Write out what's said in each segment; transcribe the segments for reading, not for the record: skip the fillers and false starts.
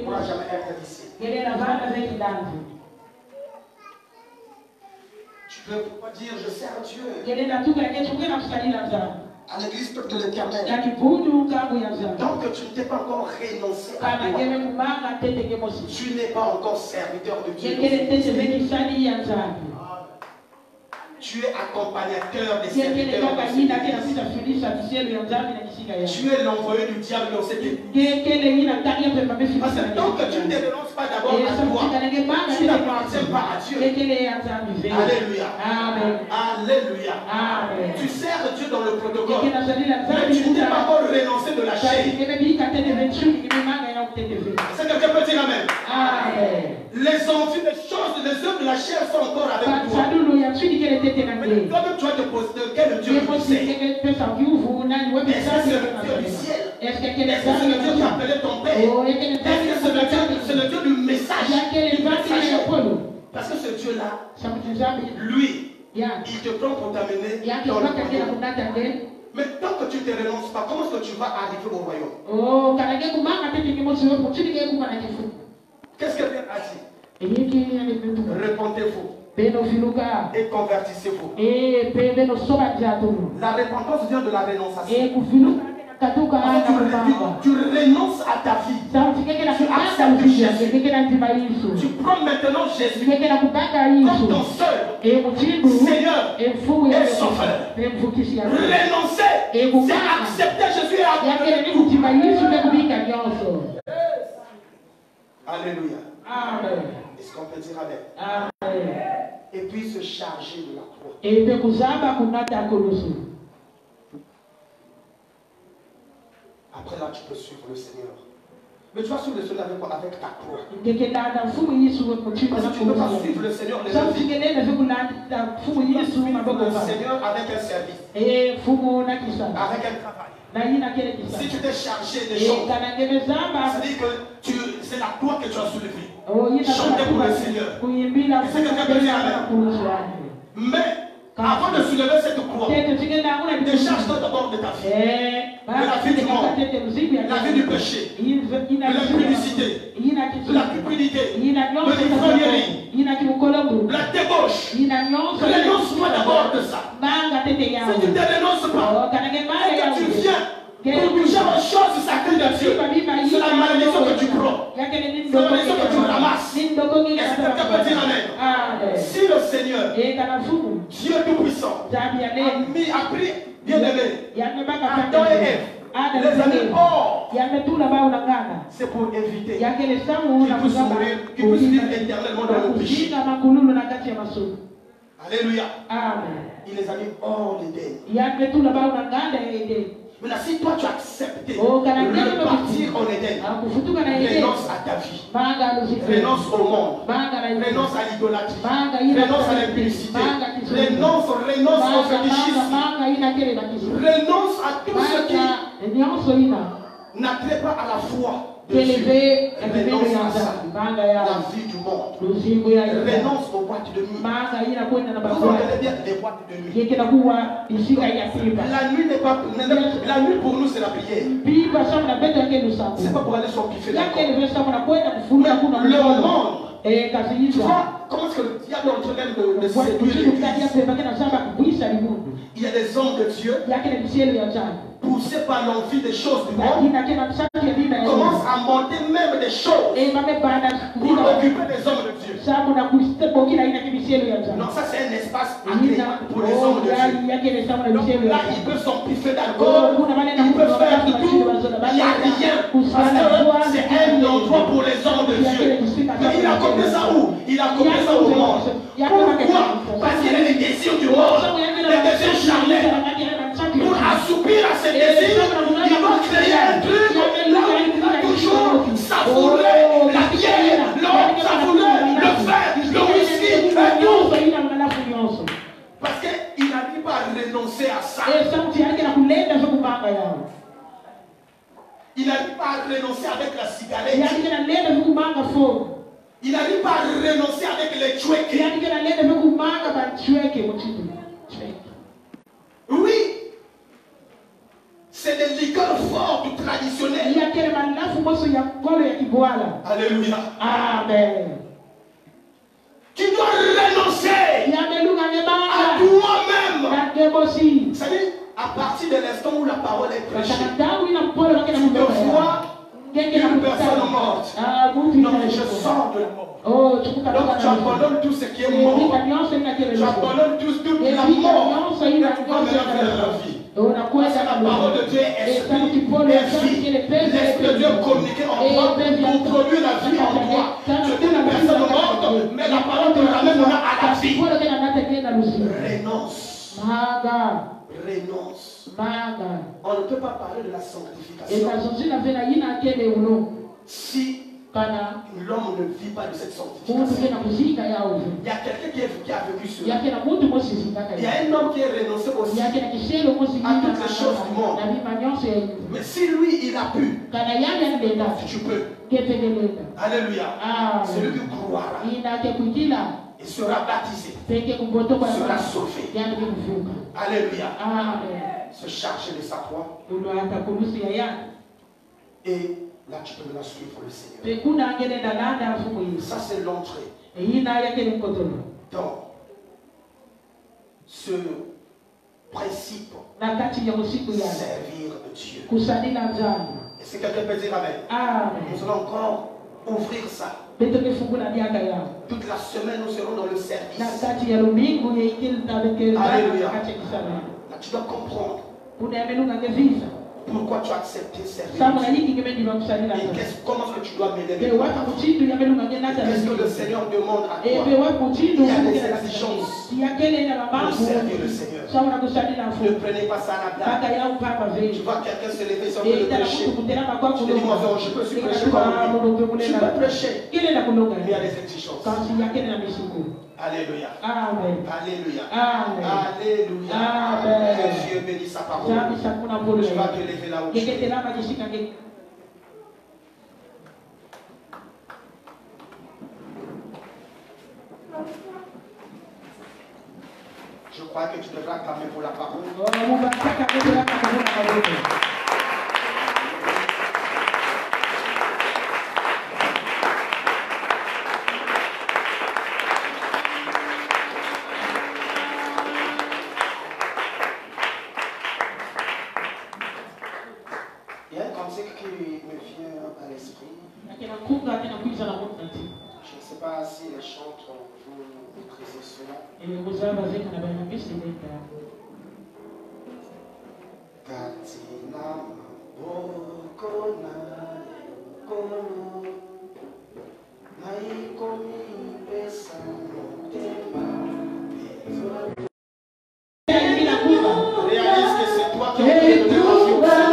pourra jamais être ici. Tu peux pouvoir dire, je sers Dieu. À l'église peuple de l'Éternel. Tant que tu ne t'es pas encore renoncé à toi, tu n'es pas encore serviteur de Dieu. Tu es accompagnateur des serviteurs de Dieu. Tu es l'envoyé du diable dans cette église. Parce que tant que tu ne te renonces pas d'abord à toi, tu n'appartiens pas à Dieu. Alléluia. Alléluia. Tu sers Dieu dans le protocole, mais tu ne t'es pas encore renoncé de la chair. Est-ce que quelqu'un peut dire amen? Les envies, les choses, les œuvres de la chair sont encore avec toi. Mais toi-même, tu vas te poser quel Dieu tu sais. Est-ce que c'est le Dieu du ciel? Est-ce que c'est le Dieu qui appelait ton père? Est-ce que c'est le Dieu du message? Parce que ce Dieu-là, lui, il te prend pour t'amener dans le royaume. Mais tant que tu ne te renonces pas, comment est-ce que tu vas arriver au royaume? Qu'est-ce que Pierre a dit? Répondez-vous et convertissez-vous. La repentance vient de la rénonciation. Tu renonces à ta vie. Tu acceptes Jésus. Tu prends maintenant Jésus comme ton seul Seigneur et Sauveur. Renoncer, c'est accepter Jésus et alléluia. Amen. Est-ce qu'on peut dire amen? Amen. Et puis se charger de la croix. Après là, tu peux suivre le Seigneur. Mais tu vas suivre le Seigneur avec quoi? Avec ta croix. Parce que tu ne peux pas suivre le Seigneur les autres. Tu peux suivre le Seigneur avec un service. Avec un travail. Si tu t'es chargé des choses, c'est-à-dire que c'est la croix que tu as soulevée. Chantez pour le Seigneur. C'est quelqu'un peut dire amen. Mais avant de soulever cette croix, décharge-toi d'abord de ta vie, de la vie du monde, de la vie du péché, de l'impudicité, de la cupidité, de l'ivrognerie, de la débauche. Renonce-toi d'abord de ça. Si tu ne te renonces pas, et que tu viens pour toucher aux choses sacrées de Dieu, c'est la malédiction que tu prends. C'est la malédiction que tu ramasses. Est-ce que quelqu'un peut dire amen? Si le Seigneur, Dieu Tout-Puissant, a pris, bien aimé, Adam et Ève, les années hors, c'est pour éviter qu'ils puissent mourir, qu'ils puissent vivre éternellement dans le péché. Alléluia. Il les a mis hors d'Éden. Maintenant, si toi tu as accepté de repartir en Éden, renonce à ta vie, renonce au monde, renonce à l'idolâtrie, renonce à l'impudicité, renonce au fétichisme, renonce à tout ce qui n'attrait pas à la foi de Dieu. Renonce à ça, la vie du monde. Renonce aux boîtes de nuit. Vous entendez bien les boîtes de nuit. La nuit pour nous c'est la prière. C'est pas pour aller s'empiffer d'accord. Le monde. Tu vois comment est-ce que le diable est en train de séduire l'Église? Il y a des hommes de Dieu poussés par l'envie des choses du monde commencent à monter même des choses pour occuper les hommes de Dieu. Non, ça c'est un espace agréable pour les hommes de Dieu. Donc là, ils peuvent s'empiffer d'alcool, ils peuvent faire tout, il n'y a rien. Parce que c'est un endroit pour les hommes de Dieu. Mais il a copié ça où? Il a copié ça au monde. Pourquoi? Parce qu'il y a des désirs du monde, des désirs charnels. Pour assoupir à ces désirs, il va créer un truc là où il va toujours savourer la bière, l'or, savourer le fer, le whisky et tout. Parce qu'il n'arrive pas à renoncer à ça. Il n'arrive pas à renoncer avec la cigarette. Il n'arrive pas à renoncer avec les chouettes. Oui. C'est des liqueurs fortes, traditionnelles. Alléluia. Amen. Tu dois renoncer à toi-même. C'est-à-dire, à partir de l'instant où la parole est prêchée, tu te vois une personne morte. Donc je sors de la mort. Donc tu abandonnes tout ce qui est mort. Tu abandonnes toute la mort. Tu vas maintenant vers la vie. Parce que la parole de Dieu est esprit et vie. L'esprit de Dieu communiquer en toi pour produire la vie en toi. Tu es une personne morte, mais la parole te ramène à la vie. Renonce. Renonce. On ne peut pas parler de la sanctification si l'homme ne vit pas de cette sanctification. Il y a quelqu'un qui a vécu cela. Il y a un homme qui est renoncé aussi à toutes les choses du monde. Mais si lui, il a pu, tu peux. Alléluia. Celui qui croira et sera baptisé, sera sauvé. Alléluia. Se charger de sa croix. Et là, tu peux maintenant suivre le Seigneur. Ça, c'est l'entrée. Donc, ce principe, servir Dieu. Est-ce que quelqu'un peut dire Amen? Nous allons encore ouvrir ça. Toute la semaine, nous serons dans le service. Alléluia. Là, tu dois comprendre pourquoi tu as accepté servir. Et comment est-ce que tu dois m'aider? Qu'est-ce que le Seigneur demande à toi? Il y a des exigences pour servir le Seigneur. Ne prenez pas ça à la blague. Tu vois quelqu'un se lever sur le prêcher. Tu te dis, moi, je peux prêcher comme lui. Tu peux prêcher. Mais il y a des exigences. Alléluia. Amen. Alléluia. Amen. Alléluia. Amen. Que Dieu bénisse sa parole. Tu vas te lever là où tu es. Je crois que tu devras clamer pour la parole. Il y a un cantique qui me vient à l'esprit. Je ne sais pas si les chantres vont maîtriser cela. Katina Bokona Kono Naikomi Pesa Motema. Réalise que c'est toi qui as donné la vie au Seigneur.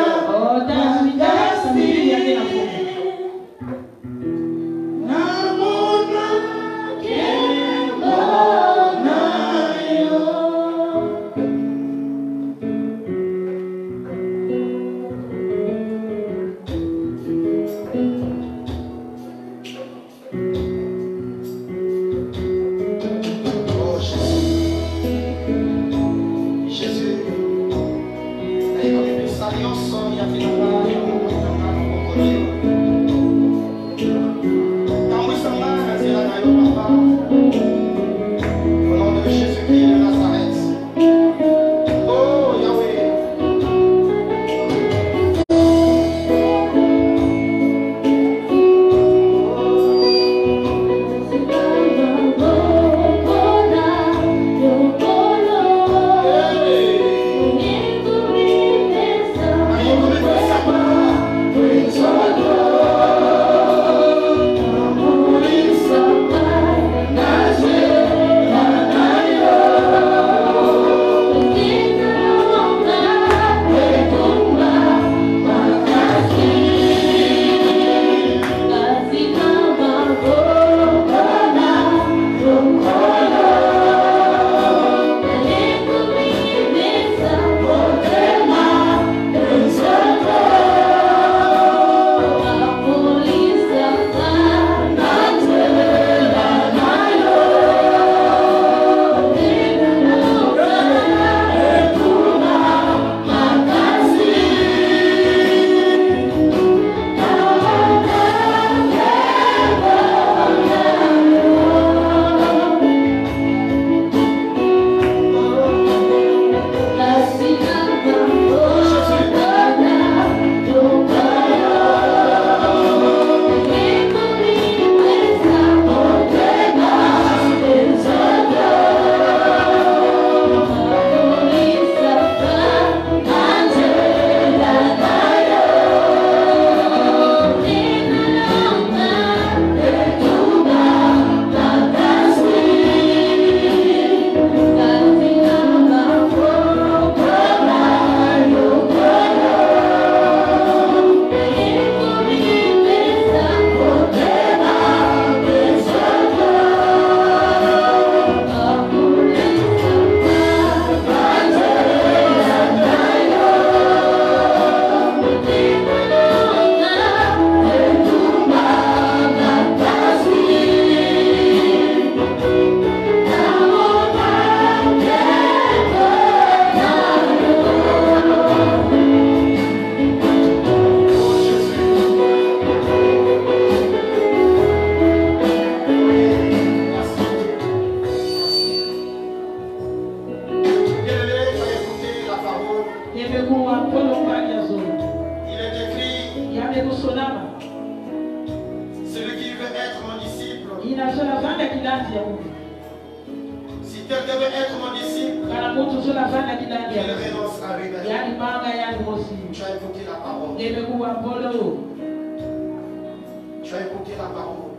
Celui qui veut être mon disciple. Si quelqu'un veut être mon disciple, il renonce à lui-même. Tu as écouté la parole. Tu as écouté la parole.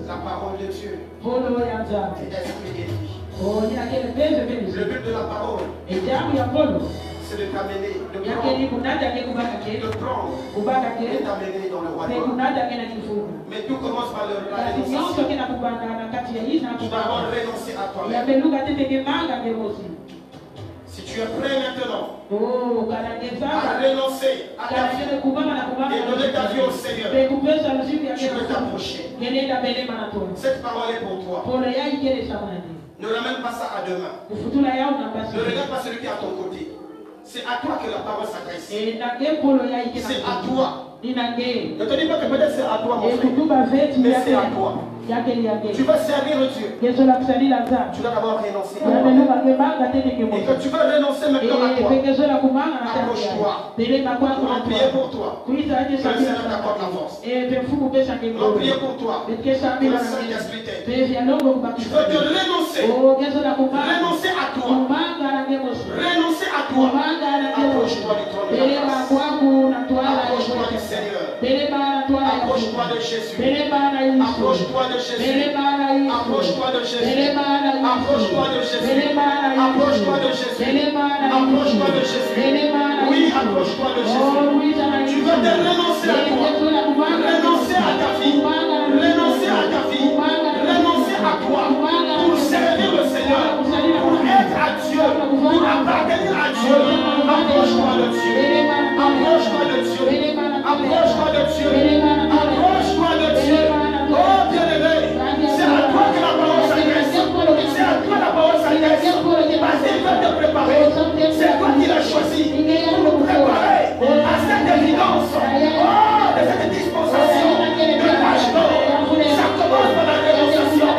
La parole de Dieu. C'est esprit et vie. Le but de la parole, c'est de t'amener, de prendre et t'amener dans le royaume. Mais tout commence par la rénonciation. Tu dois d'abord renoncer à toi-même. Si tu es prêt maintenant à renoncer à ta vie et donner ta vie au Seigneur, tu peux t'approcher. Cette parole est pour toi. Ne ramène pas ça à demain. Ne regarde pas celui qui est à ton côté. C'est à toi que la parole s'adresse. C'est à toi. Ne te dis pas que peut-être c'est à toi, mon frère. Mais c'est à toi. Tu vas servir Dieu. Tu dois d'abord renoncer. Et quand tu vas renoncer maintenant à toi, approche-toi. On va prier pour toi. Que le Seigneur t'apporte la force. On va prier pour toi. Que le Saint-Esprit t'aide. Tu veux te renoncer. Renoncer à toi. Renoncer à toi. Approche-toi du trône de la grâce. Approche-toi du Seigneur. Approche-toi de Jésus. Approche-toi de Jésus. Approche-toi de Jésus. Approche-toi de Jésus. Approche-toi de Jésus. Approche-toi de Jésus. Oui, approche-toi de Jésus. Tu veux te renoncer à toi. Renoncer à ta vie. Renoncer à ta vie. Renoncer à toi. Pour servir le Seigneur. Pour être à Dieu. Pour appartenir à Dieu. Approche-toi de Dieu. Approche-toi de Dieu. Approche-toi de Dieu. Approche-toi de Dieu. Oh bien-aimé, c'est à toi que la parole s'adresse. C'est à toi la parole s'adresse. Parce qu'il va te préparer. C'est toi qui l'as choisi pour nous préparer à cette évidence. Oh, de cette dispensation de l'âge d'or. Ça commence par la rénonciation.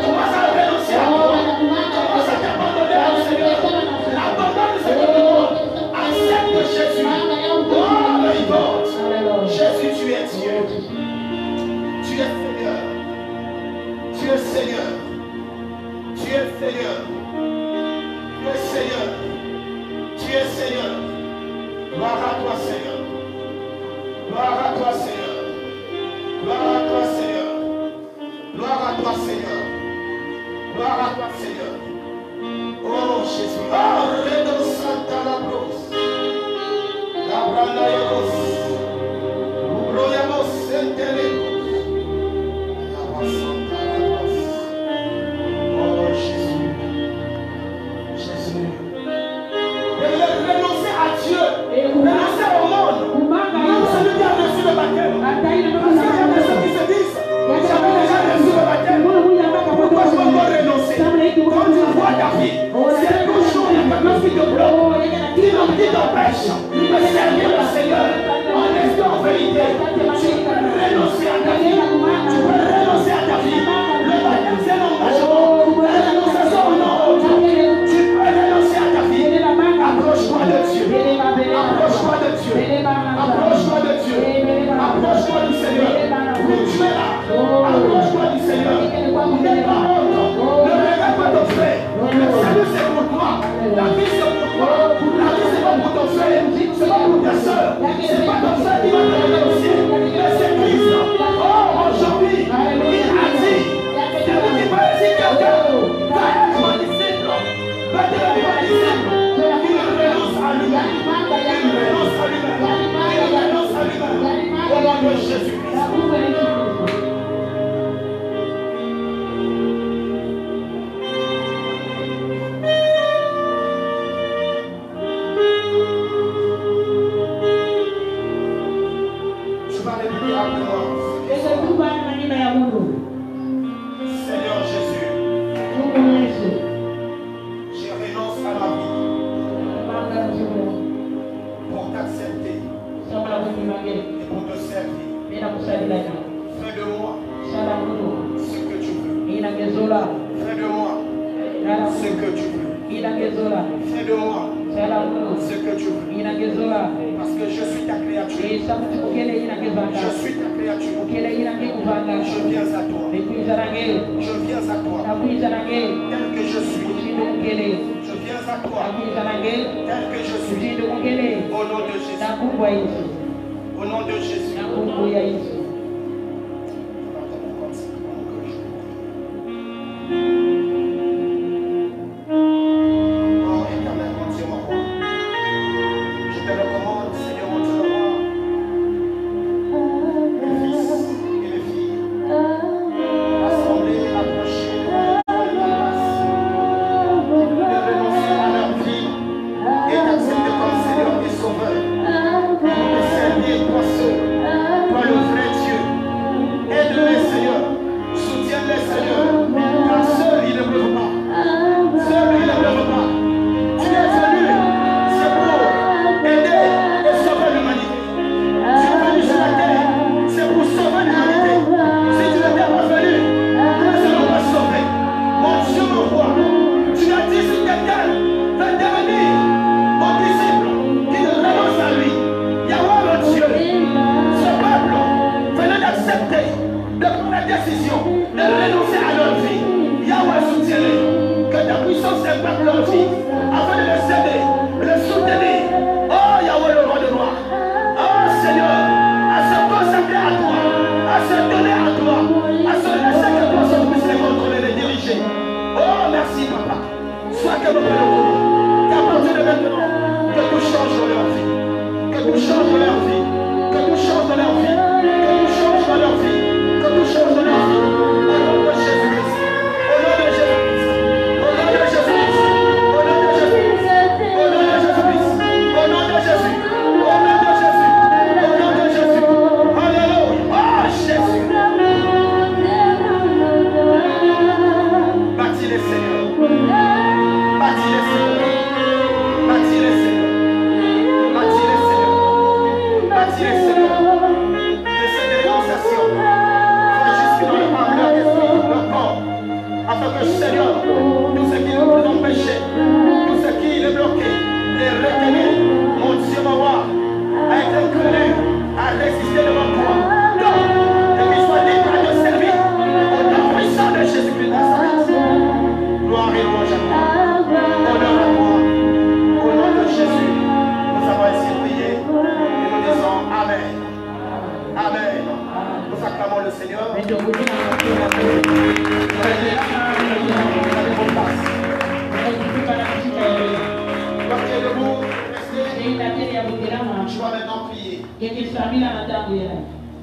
Commence à renoncer à toi. Commence à t'abandonner au Seigneur. Abandonne ce monde. Accepte Jésus. Oh, le vivant. Jésus, tu es Dieu. Tu es Seigneur. Tu es Seigneur. Tu es Seigneur. Tu es Seigneur. Tu es Seigneur. Gloire à toi, Seigneur. Gloire à toi, Seigneur. Gloire à toi, Seigneur. Gloire à toi, Seigneur. Gloire à toi, Seigneur. Oh, Jésus. Oh, Redo Santa la Bros. La Branda Yabos. Ubroyamos Sentelecos. La Santa la Bros. Oh, Jésus. Jésus. Renoncer à Dieu. Renoncer au monde. Même celui qui a reçu le baptême. Parce qu'il y a des gens qui se disent, j'avais déjà reçu le baptême. Pourquoi je vais encore renoncer? Quand tu vois ta vie, c'est toujours quelque chose qui te bloque, qui t'empêche de servir le Seigneur. En esprit, en vérité, tu peux renoncer à ta vie. Tu peux renoncer à ta vie. Le baptême, c'est l'engagement. La renonciation au nom de Dieu. Tu peux renoncer à ta vie. Approche-toi de Dieu. Approche-toi de Dieu. Approche-toi de Dieu. Approche-toi du Seigneur. Oui, tu es là. Approche-toi du Seigneur. N'aie pas honte. Ne regarde pas ton frère. Le salut, c'est pour toi. La vie, c'est pour toi. La vie, c'est pas pour ton frère. C'est pas pour ta soeur. C'est pas ton frère qui va te renoncer. Mais c'est Christ. Oh, aujourd'hui, il a dit, celui qui va aider quelqu'un va être mon disciple. Va devenir mon disciple. Il renonce à lui-même. Il renonce à lui-même. Il renonce à lui-même. Au nom de Jésus-Christ. Seigneur Jésus, je renonce à ma vie pour t'accepter et pour te servir. Fais de moi ce que tu veux. Fais de moi ce que tu veux. Fais de moi ce que tu veux. Parce que je suis ta créature. Je suis ta créature. Je viens à toi. Je viens à toi. Tel que je suis. Je viens à toi. Tel que je suis. Au nom de Jésus. Au nom de Jésus.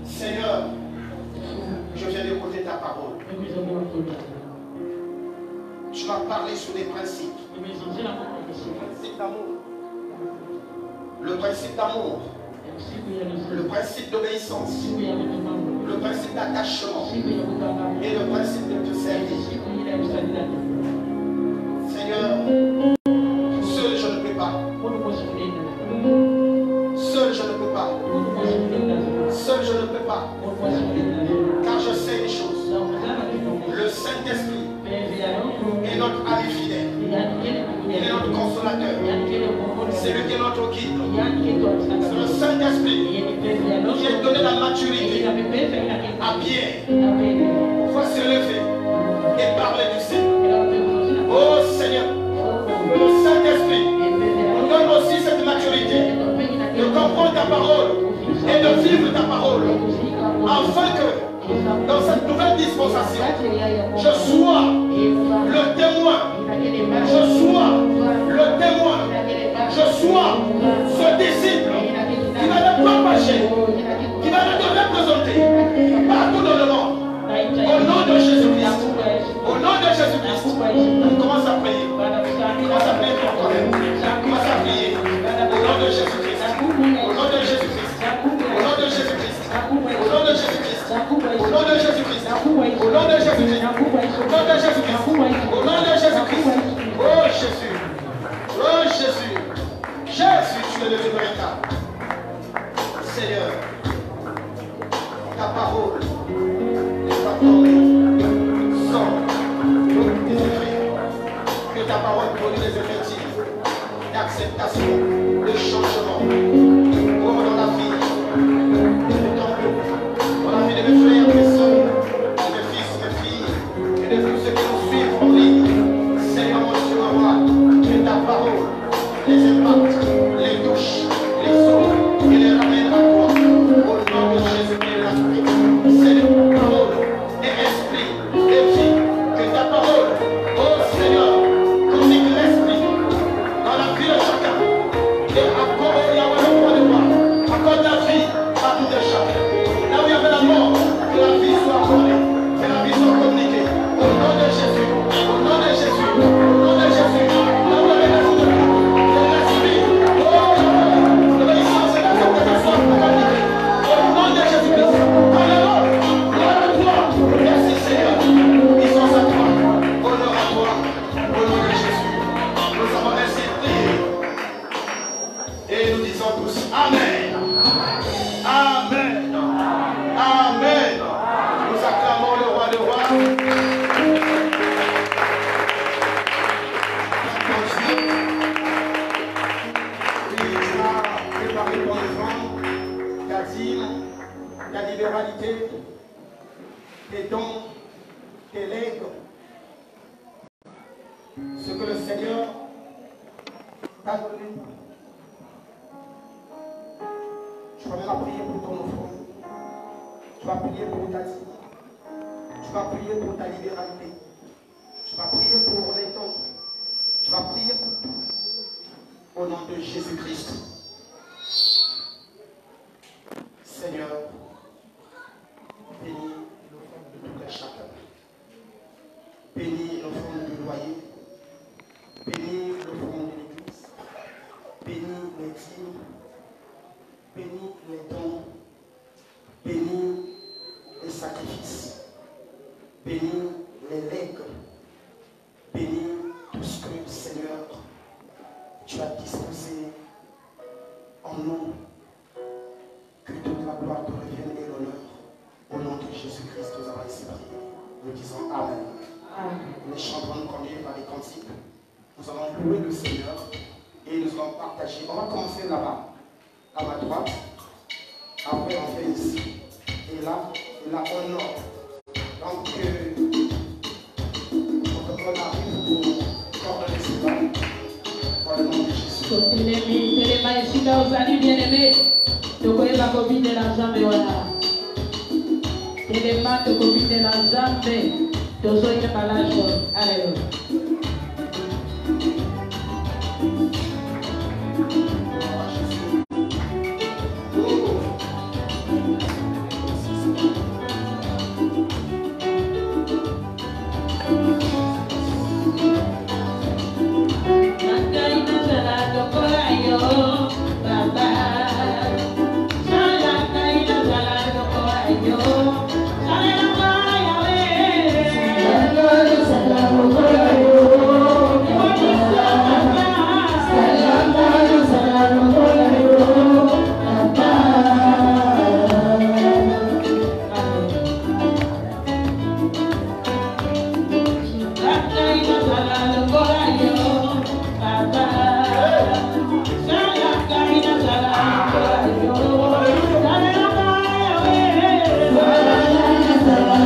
Seigneur, je viens d'écouter ta parole. Tu m'as parlé sur des principes. Le principe d'amour. Le principe d'obéissance. Le principe d'attachement. Et le principe de te servir. Seigneur, seul je ne peux pas. Seul je ne peux pas. Seul je ne peux pas. Car je sais les choses. Le Saint-Esprit est notre ami fidèle. Il est notre consolateur. C'est lui qui est notre guide. C'est le Saint-Esprit qui a donné la maturité à Pierre pour se lever et parler du Seigneur. Oh Seigneur, le Saint-Esprit nous donne aussi cette maturité de comprendre ta parole et de vivre ta parole, afin que dans cette nouvelle dispensation, je sois le témoin, je sois ce disciple qui va ne pas marcher, qui va te représenter partout dans le monde. Au nom de Jésus-Christ, au nom de Jésus-Christ, commence à prier. Commence à prier pour toi-même. Commence à prier. Au nom de Jésus-Christ. Au nom de Jésus-Christ. Au nom de Jésus-Christ. Au nom de Jésus-Christ. Au nom de Jésus-Christ. Au nom de Jésus-Christ. Au nom de Jésus-Christ. Au nom de Jésus-Christ. Oh Jésus. Oh Jésus. Jésus, tu es le véritable. Seigneur, ta parole n'est pas tombée sans des effets. Que ta parole produit des effectifs d'acceptation, de changement, comme dans la vie de ton peuple, dans la vie de mes frères et mes soeurs. qualités, tes dons, tes legs, ce que le Seigneur t'a donné. Tu vas même prier pour ton enfant. Tu vas prier pour ta vie. Tu vas prier pour ta libéralité. Tu vas prier pour les dons. Tu vas prier pour tout. Au nom de Jésus-Christ. Seigneur, bénis l'offrande de tout un chacun. Bénis l'offrande du loyer. Bénis l'offrande de l'église. Bénis les dîmes. Bénis les dons. Bénis les sacrifices. Bénis les legs. Bénis tout ce que, Seigneur, tu as disposé en nous. Que toute la gloire te revienne et l'honneur. Au nom de Jésus-Christ, nous avons ici prié. Nous disons Amen. Les chants vont nous conduire par les cantiques. Nous allons louer le Seigneur et nous allons partager. On va commencer là-bas, à ma droite. Après, on fait ici. Et là, on honore. Donc, on arrive pour coordonner cela. Pour le nom de Jésus. Bien-aimés, tu connais la copine de la jambe, voilà. Et les mains de copine de la jambe, tu sois une balage. Alléluia. Bye.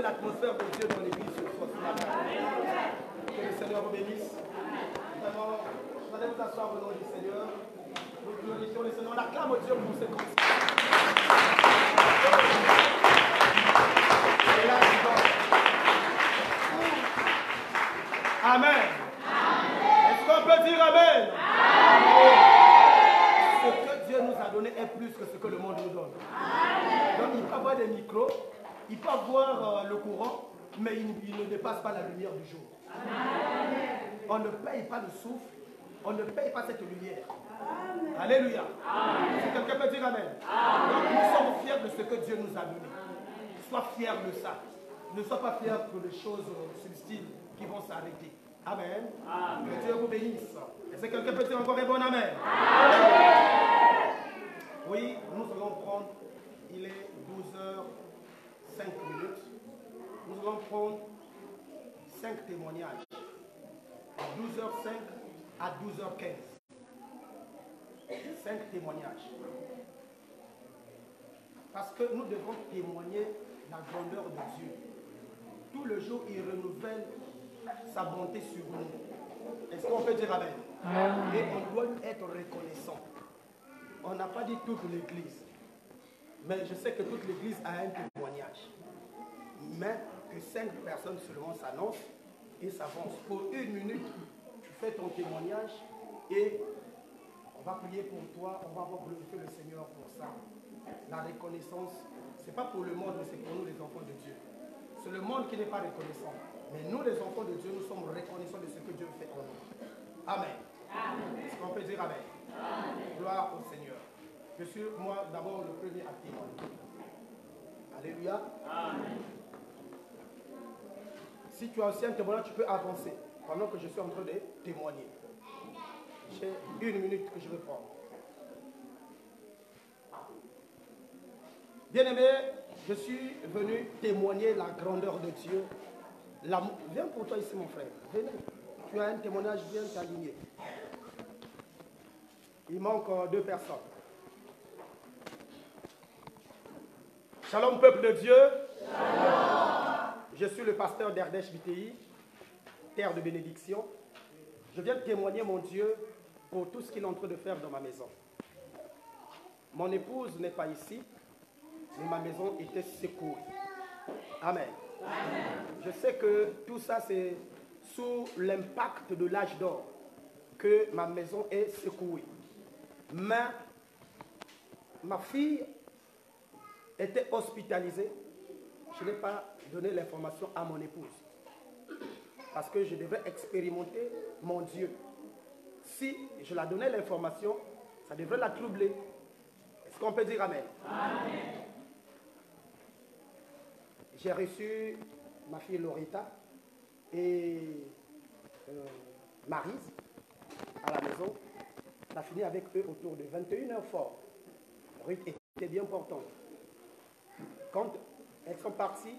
l'atmosphère de Dieu dans l'église ce soir. Que le Seigneur vous bénisse. Vraiment, vous allez vous asseoir au nom du Seigneur. Nous glorifions le Seigneur. On acclame Dieu pour ce conseil. Amen. Est-ce qu'on peut dire Amen? Ce que Dieu nous a donné est plus que ce que le monde nous donne. Donc il peut avoir des micros, il peut avoir le courant, mais il ne dépasse pas la lumière du jour. On ne paye pas le souffle, on ne paye pas cette lumière. Alléluia. Si quelqu'un peut dire Amen. Donc nous sommes fiers de ce que Dieu nous a donné. Sois fier de ça. Ne sois pas fier pour des choses subtiles qui vont s'arrêter. Amen. Que Dieu vous bénisse. Est-ce que quelqu'un peut dire encore un bon Amen? Oui, nous allons prendre, il est 12h05. Nous allons prendre 5 témoignages. À 12h05 à 12h15. 5 témoignages. Parce que nous devons témoigner la grandeur de Dieu. Tout le jour, il renouvelle sa bonté sur nous. Est-ce qu'on peut dire Amen? Et on doit être reconnaissant. On n'a pas dit toute l'église. Mais je sais que toute l'église a un témoignage. Mais que 5 personnes seulement s'annoncent et s'avancent. Pour 1 minute, tu fais ton témoignage et on va prier pour toi. On va glorifier le Seigneur pour ça. La reconnaissance, ce n'est pas pour le monde, mais c'est pour nous les enfants de Dieu. C'est le monde qui n'est pas reconnaissant. Mais nous, les enfants de Dieu, nous sommes reconnaissants de ce que Dieu fait en nous. Amen. Est-ce qu'on peut dire Amen? Gloire au Seigneur. Je suis, moi, d'abord le premier à témoigner. Alléluia. Amen. Si tu as aussi un témoignage, tu peux avancer pendant que je suis en train de témoigner. J'ai 1 minute que je vais prendre. Bien-aimé, je suis venu témoigner la grandeur de Dieu. Viens pour toi ici, mon frère. Venez. Tu as un témoignage bien aligné. Il manque 2 personnes. Shalom, peuple de Dieu. Shalom. Je suis le pasteur d'Erdèche BTI, terre de bénédiction. Je viens témoigner mon Dieu pour tout ce qu'il est en train de faire dans ma maison. Mon épouse n'est pas ici, mais ma maison était secouée. Amen. Amen. Je sais que tout ça, c'est sous l'impact de l'âge d'or que ma maison est secouée. Mais ma fille était hospitalisée. Je n'ai pas donné l'information à mon épouse. Parce que je devais expérimenter mon Dieu. Si je la donnais l'information, ça devrait la troubler. Est-ce qu'on peut dire Amen? Amen. J'ai reçu ma fille Loretta et Maryse à la maison. On a fini avec eux autour de 21h fort. Ruth était bien portante. Quand elles sont parties,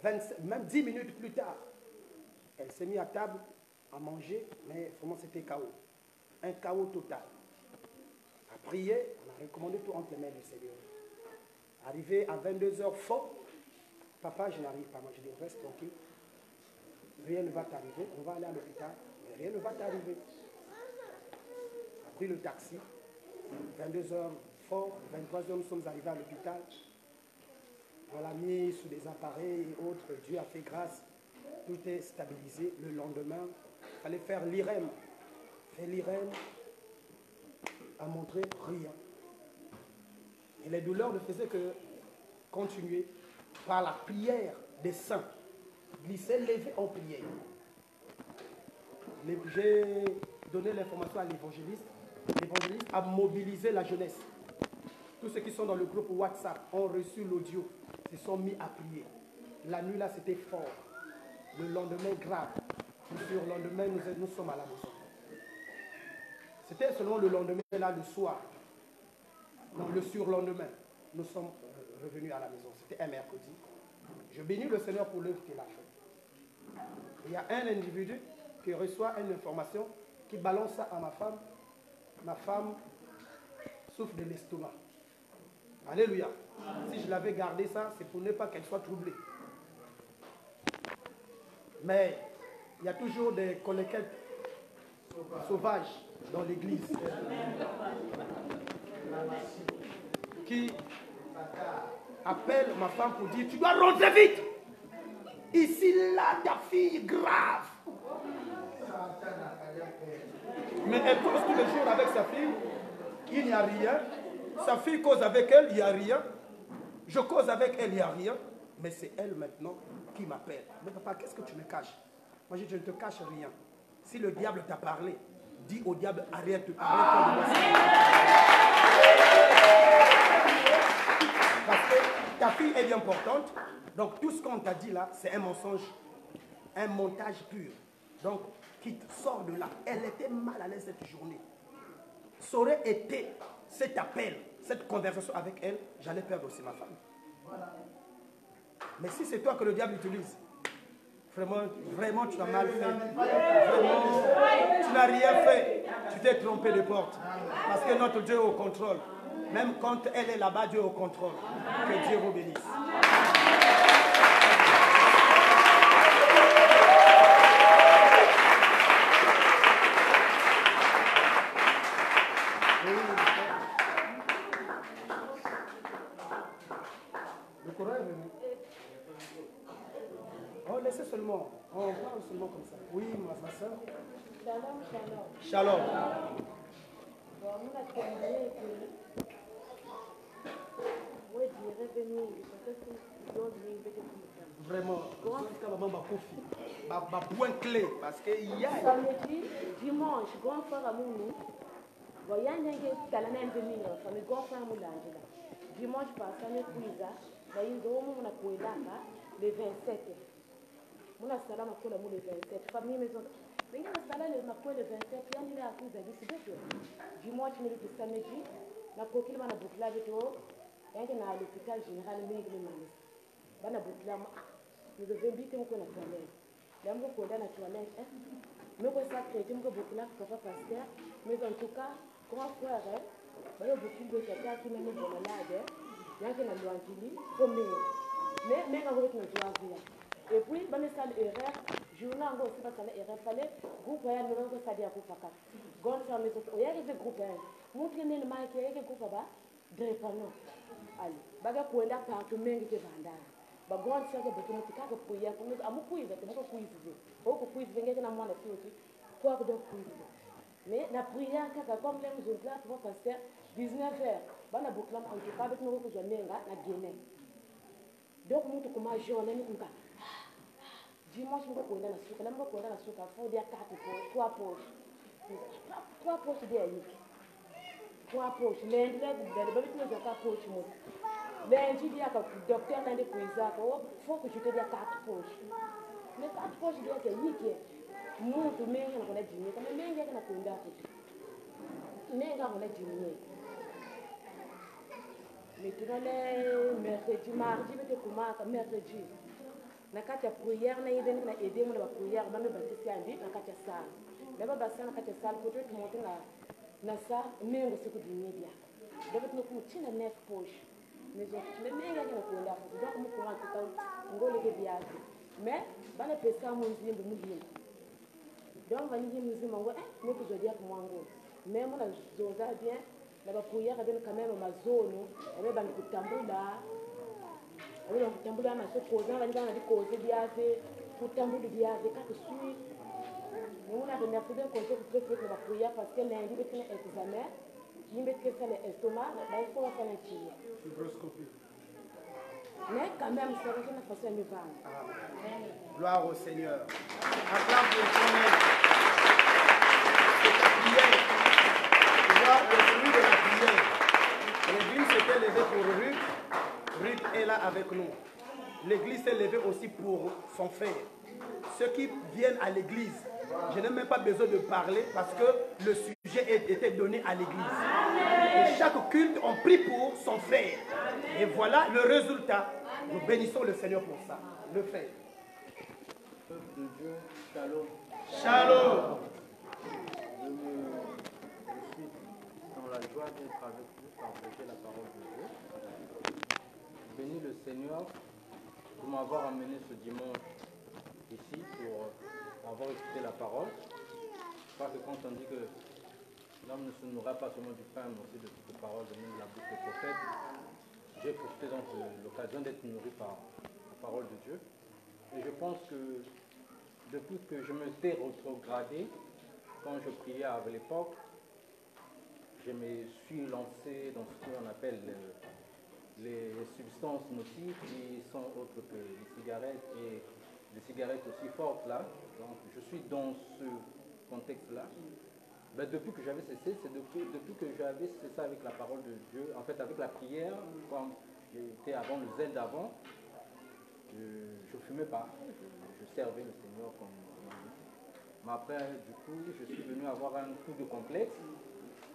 même 10 minutes plus tard, elle s'est mise à table à manger, mais vraiment c'était chaos. Un chaos total. À prier, on a recommandé tout entre les mains du Seigneur. Arrivé à 22h fort, papa, je n'arrive pas. Moi, je dis, reste tranquille. Rien ne va t'arriver. On va aller à l'hôpital, mais rien ne va t'arriver. On a pris le taxi. 22h fort, 23h, nous sommes arrivés à l'hôpital. On l'a mis sous des appareils et autres. Dieu a fait grâce. Tout est stabilisé. Le lendemain, il fallait faire l'IREM. Faire l'IREM a montré rien. Et les douleurs ne faisaient que continuer par la prière des saints. Glisser, lever en prière. J'ai donné l'information à l'évangéliste. L'évangéliste a mobilisé la jeunesse. Tous ceux qui sont dans le groupe WhatsApp ont reçu l'audio, se sont mis à prier. La nuit là, c'était fort. Le lendemain, grave. Le surlendemain, nous sommes à la maison. C'était seulement le lendemain, là, le soir. Non, le surlendemain, nous sommes revenus à la maison. C'était un mercredi. Je bénis le Seigneur pour l'œuvre qu'il a fait. Il y a un individu qui reçoit une information, qui balance ça à ma femme. Ma femme souffre de l'estomac. Alléluia. Si je l'avais gardé ça, c'est pour ne pas qu'elle soit troublée. Mais il y a toujours des colléquettes sauvages dans l'église qui appellent ma femme pour dire: tu dois rentrer vite. Ici, là, ta fille est grave. Mais elle cause tous les jours avec sa fille, il n'y a rien. Sa fille cause avec elle, il n'y a rien. Je cause avec elle, il n'y a rien. Mais c'est elle maintenant qui m'appelle. Mais papa, qu'est-ce que tu me caches? Moi, je ne te cache rien. Si le diable t'a parlé, dis au diable: arrête-toi de me faire. Parce que ta fille est bien portante. Donc tout ce qu'on t'a dit là, c'est un mensonge, un montage pur. Donc, qui sort de là. Elle était mal à l'aise cette journée. Ça aurait été cet appel, cette conversation avec elle, j'allais perdre aussi ma femme. Mais si c'est toi que le diable utilise, vraiment tu as mal fait. Vraiment, tu n'as rien fait. Tu t'es trompé de porte. Parce que notre Dieu est au contrôle. Même quand elle est là-bas, Dieu est au contrôle. Que Dieu vous bénisse. Le courant est venu. Oh, laissez seulement. On parle seulement comme ça. Oui, ma soeur. Shalom, shalom. Shalom. Bon, on a terminé que... Oui, je dirais venir. Vraiment. Point clé. Parce qu'il y a... Samedi, dimanche, grand frère à Mounou. Bon, il y a un talent un peu mineur. Mais grand frère à Moulangela. Dimanche passé, on est pris à... On a pris le 27. On a salé le 27. Famille maison. Mais il y a un salé le 27. Il y a un à cause de dimanche, on est samedi. La coquille m'a bouclé avec toi. Il y a un à l'hôpital général. Il y a un bouclé. Nous devons vite qu'on a toilette. Il y a un peu de la toilette. Mais on s'est traité, on a bouclé pour pasteur. Mais en tout cas, grand frère, il y a beaucoup de quelqu'un qui m'a mis dans la lade. Il y a un lointain, comme mais on va être nos. Et puis, dans les salles erreurs, je vous ai aussi pas salles erreurs. Fallait groupe un, nous avons ça dit à groupe à quatre. Gon fermé tout. Il y a des groupes un. Montrez nous le mal qu'il y a des groupes là-bas. Drépano. Allez, baga pour là partout même qui vanda. Bagon ça que beaucoup de cas pour y a pour nous à mon quiz, c'est pas quiz. Au quiz venir dans mon affaire aussi. Quoi que donc quiz. Mais la prière comme les autres là pour passer 19h. Bana bouclam en tout cas avec nous que je n'ai pas la Guinée. Donc nous comme journée nous comme dimanche nous ko na suka lamba ko na suka fo dia 4 poches 3 poches 3 poches dia yiki 3 poches lundi da ba bitno jo 4 poches mo lundi dia ka docteur na de kuiza ko faut que je te dia 4 poches mais 4 poches dia ke yiki muntu mengi na kona jini kama mengi kana kuenda hapo mengi kana jini mais tu le mercredi mardi bete kumaka mercredi nakati ya prière na yideni na aider mo na prière ba me baptiste andi nakati ya sala leba basana nakati ya sala pour tout monter na sa mengo siku dimedia debe tunaku china 9 poche mais je menga kana kuenda hapo donc mo kuma tutau ngole ke biazi mais bana pesa mo nzimbo muhimu donc vanyi muzima ngo mo kuzodia kwa mwangu mais mo na zoza bien na ba prière ben quand même ma zone ebe bani kutambula ebe kutambula na sokoza bani bana dikoze biaze kutambula biaze kaka sui on a donné un conseil pour faire la prière parce que lundi il y a un examen qui met que ça l'estomac là il faut faire un tir fibroscopie mais quand même ça va être façon de vendre. Gloire au Seigneur. Acclame pour le Seigneur. Le fruit de la prière. L'église s'était levée pour Ruth. Ruth est là avec nous. L'église s'est levée aussi pour son frère. Ceux qui viennent à l'église, je n'ai même pas besoin de parler parce que le sujet était donné à l'église. Et chaque culte, on prie pour son frère. Et voilà le résultat. Nous bénissons le Seigneur pour ça. Le fait. Peuple de Dieu, shalom. Shalom. Je suis dans la joie d'être avec vous, partager la parole de Dieu. bénis le Seigneur pour m'avoir amené ce dimanche ici pour avoir écouté la parole. Parce que quand on dit que l'homme ne se nourrit pas seulement du pain, mais aussi de toutes les paroles de la bouche des prophètes, j'ai profité donc de l'occasion d'être nourri par la parole de Dieu. Et je pense que depuis que je me suis rétrogradé, quand je priais à l'époque, je me suis lancé dans ce qu'on appelle les substances nocives qui sont autres que les cigarettes et les cigarettes aussi fortes là. Donc je suis dans ce contexte-là. Ben, depuis que j'avais cessé, c'est depuis que j'avais cessé avec la parole de Dieu, en fait avec la prière, comme j'étais avant le zèle d'avant, je ne fumais pas, je servais le Seigneur comme mais après, du coup, je suis venu avoir un coup de complexe.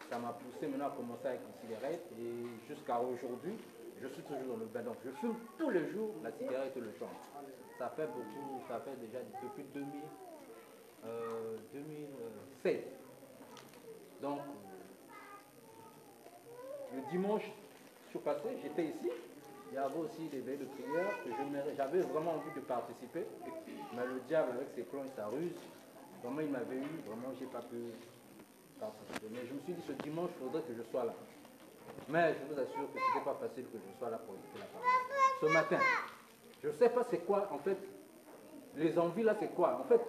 Ça m'a poussé maintenant à commencer avec les cigarettes et jusqu'à aujourd'hui, je suis toujours dans le bain. Donc je fume tous les jours la cigarette et le chanvre. Ça fait beaucoup, ça fait déjà depuis 2016. Donc, le dimanche surpassé, j'étais ici. Il y avait aussi des veilles de prière que j'avais vraiment envie de participer. Mais le diable, avec ses plans et sa ruse, vraiment il m'avait eu, vraiment j'ai pas pu participer. Mais je me suis dit ce dimanche, il faudrait que je sois là. Mais je vous assure que ce n'était pas facile que je sois là pour écouter la parole. Ce matin, je ne sais pas c'est quoi, en fait, les envies là c'est quoi. En fait,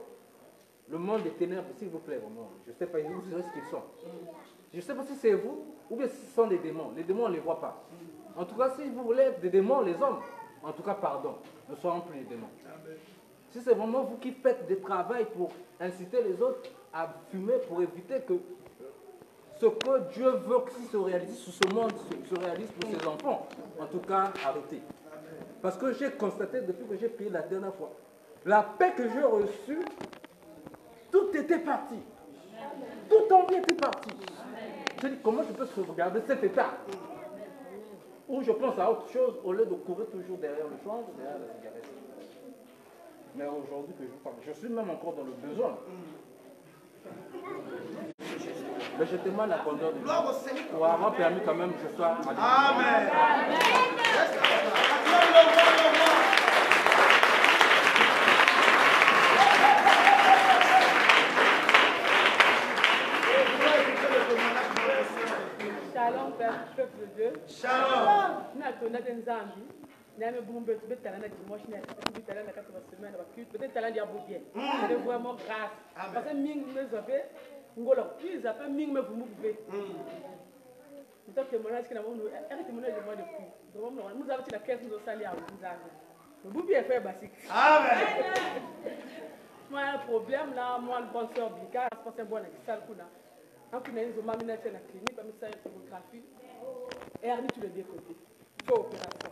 le monde des ténèbres, s'il vous plaît, vraiment, je ne sais pas, vous savez ce qu'ils sont. Je ne sais pas si c'est vous ou bien si ce sont des démons. Les démons, on ne les voit pas. En tout cas, si vous voulez des démons, les hommes, en tout cas, pardon, ne soyons plus les démons. Si c'est vraiment vous qui faites des travaux pour inciter les autres à fumer pour éviter que ce que Dieu veut qu'il se réalise sur ce monde se réalise pour ses enfants, en tout cas, arrêtez. Parce que j'ai constaté depuis que j'ai prié la dernière fois, la paix que j'ai reçue, tout était parti. Tout en vie était parti. Je dis, comment je peux sauvegarder cet état où je pense à autre chose au lieu de courir toujours derrière le chanvre, derrière la cigarette. Mais aujourd'hui que je vous parle, je suis même encore dans le besoin. Mais je demande la grandeur de Dieu pour avoir permis quand même que je sois à Amen. Shalom, peuple de Dieu. Shalom. C'est vraiment grâce. Parce que Ming me zappé, Ngolo, puis zappé Ming me vous mouvez. Donc, témoignage qui n'a pas eu témoignage de moi depuis. Nous avons la caisse, nous avons sali à vous. Le boubi est fait basique. Amen. Moi, un problème là, moi, le bon sœur Bika, je pense un bon salle qu'on a. Quand on a une zone dans la clinique, on a une photographie. Et on a tous les deux côtés. Faut opération.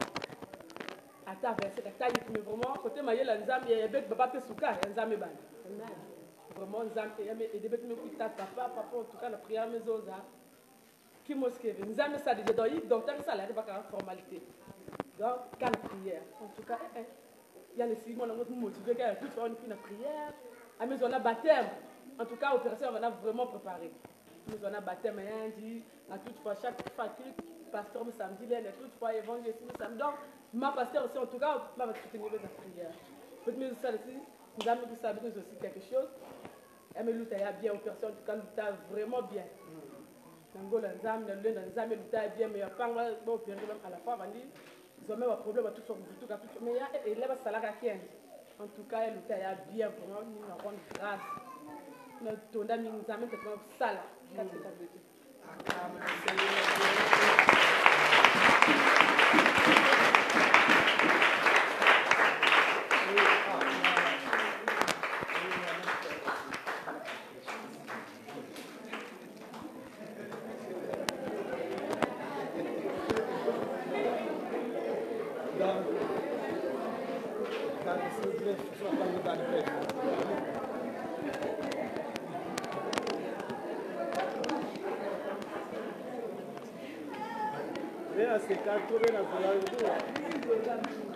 Ata verset ata yitme vraiment côté mayela nzambe ya bet baba pe suka nzambe bana vraiment nzambe ya me edebet me kuita papa en tout cas la prière mezoza qui mosquée nzambe ça déjà donc tant ça là pas qu'une formalité donc quand la prière en tout cas il y a les signes on a motivé qu'à toute fois on a prière à maison on a baptême en tout cas opération on a vraiment préparé nous on a baptême et dit à toute fois chaque fatigue pasteur me samedi là toutefois évangéliste me samedi donc ma pasteur aussi en tout cas ma va soutenir la prière peut-être ça aussi nous avons tout ça aussi quelque chose et me lutter bien aux personnes en tout cas lutter vraiment bien nangola nzambe le nzambe lutter bien mais pas moi bon bien même à la fois on dit ils ont même un problème tout cas mais il y a et là ça la en tout cas lutter bien vraiment nous rendre grâce notre tonda mi nzambe que ça là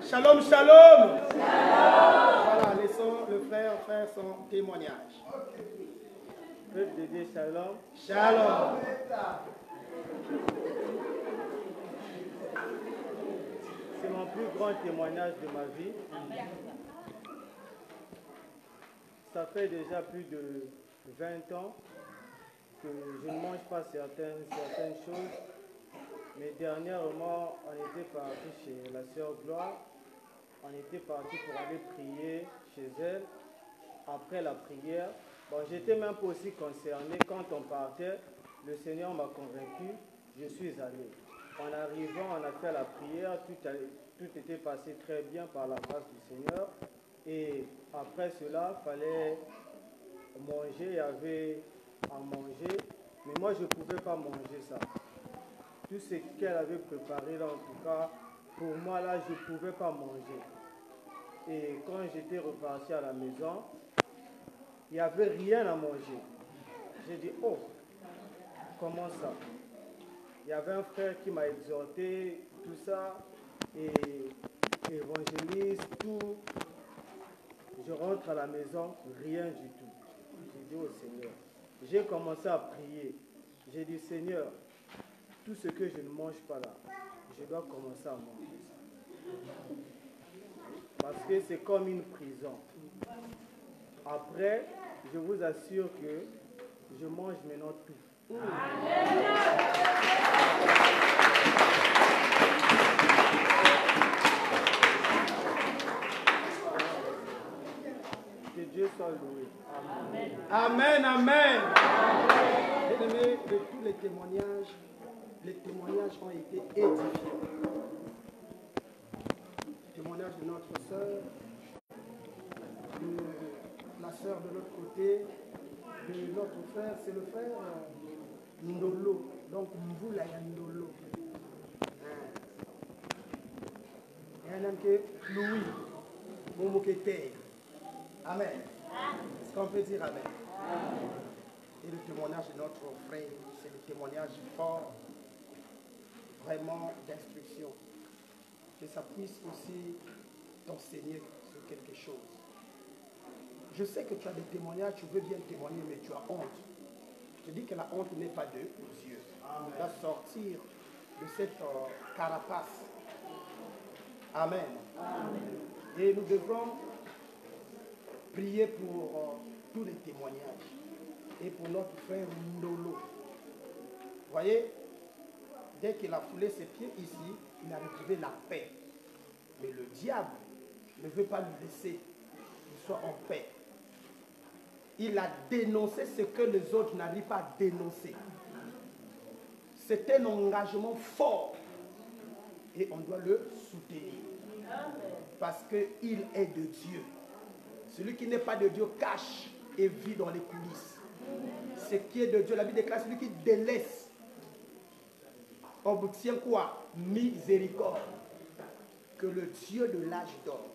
Shalom, shalom. Voilà, laissons le frère faire son témoignage. Peuple de Dieu, shalom. Shalom. C'est mon mon plus grand témoignage de ma vie. Ça fait déjà plus de 20 ans que je ne mange pas certaines choses. Mais dernièrement, on était parti chez la sœur Gloire. On était parti pour aller prier chez elle. Après la prière, bon, j'étais même pas aussi concerné. Quand on partait, le Seigneur m'a convaincu, je suis allé. En arrivant, on a fait la prière, tout était passé très bien par la grâce du Seigneur. Et après cela, il fallait manger, il y avait à manger, mais moi je ne pouvais pas manger ça. Tout ce qu'elle avait préparé là, en tout cas, pour moi là, je ne pouvais pas manger. Et quand j'étais reparti à la maison, il n'y avait rien à manger. J'ai dit, oh, comment ça? Il y avait un frère qui m'a exhorté, tout ça, et évangéliste, tout. Je rentre à la maison, rien du tout. J'ai dit au Seigneur, j'ai commencé à prier. J'ai dit, Seigneur, tout ce que je ne mange pas là, je dois commencer à manger ça. Parce que c'est comme une prison. Après, je vous assure que je mange maintenant tout. Que Dieu soit loué. Amen, amen. Bien-aimés, de tous les témoignages ont été édifiants. Le témoignage de notre sœur, de la sœur de l'autre côté, de notre frère, c'est le frère Ndolo, donc Mvula ya Ndolo. Il y a un homme qui est Louis, Momokete. Amen. Est-ce qu'on peut dire Amen? Et le témoignage de notre frère, c'est le témoignage fort, vraiment d'instruction. Que ça puisse aussi t'enseigner sur quelque chose. Je sais que tu as des témoignages, tu veux bien témoigner, mais tu as honte. Je dis que la honte n'est pas de Dieu. Tu dois sortir de cette carapace. Amen. Amen. Et nous devrons prier pour tous les témoignages. Et pour notre frère Ndolo. Vous voyez, dès qu'il a foulé ses pieds ici, il a retrouvé la paix. Mais le diable ne veut pas lui laisser qu'il soit en paix. Il a dénoncé ce que les autres n'arrivent pas à dénoncer. C'est un engagement fort. Et on doit le soutenir. Parce qu'il est de Dieu. Celui qui n'est pas de Dieu cache et vit dans les coulisses. Ce qui est de Dieu, la Bible déclare, celui qui délaisse obtient quoi? Miséricorde. Que le Dieu de l'âge d'or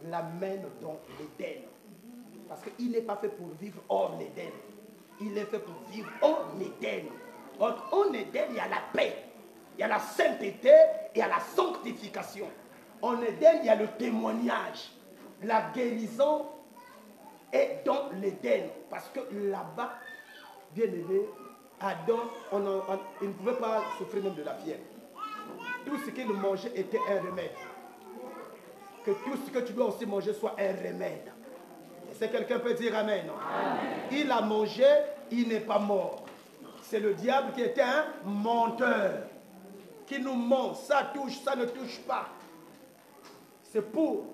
l'amène dans l'Éden. Parce qu'il n'est pas fait pour vivre hors l'Éden. Il est fait pour vivre en Éden. En Éden, il y a la paix. Il y a la sainteté et il y a la sanctification. En Éden, il y a le témoignage. La guérison est dans l'Éden. Parce que là-bas, bien aimé, Adam, il ne pouvait pas souffrir même de la fièvre. Tout ce qu'il mangeait était un remède. Que tout ce que tu dois aussi manger soit un remède. Est-ce que quelqu'un peut dire amen? Amen. Il a mangé, il n'est pas mort. C'est le diable qui était un menteur. Qui nous ment. Ça touche, ça ne touche pas. C'est pour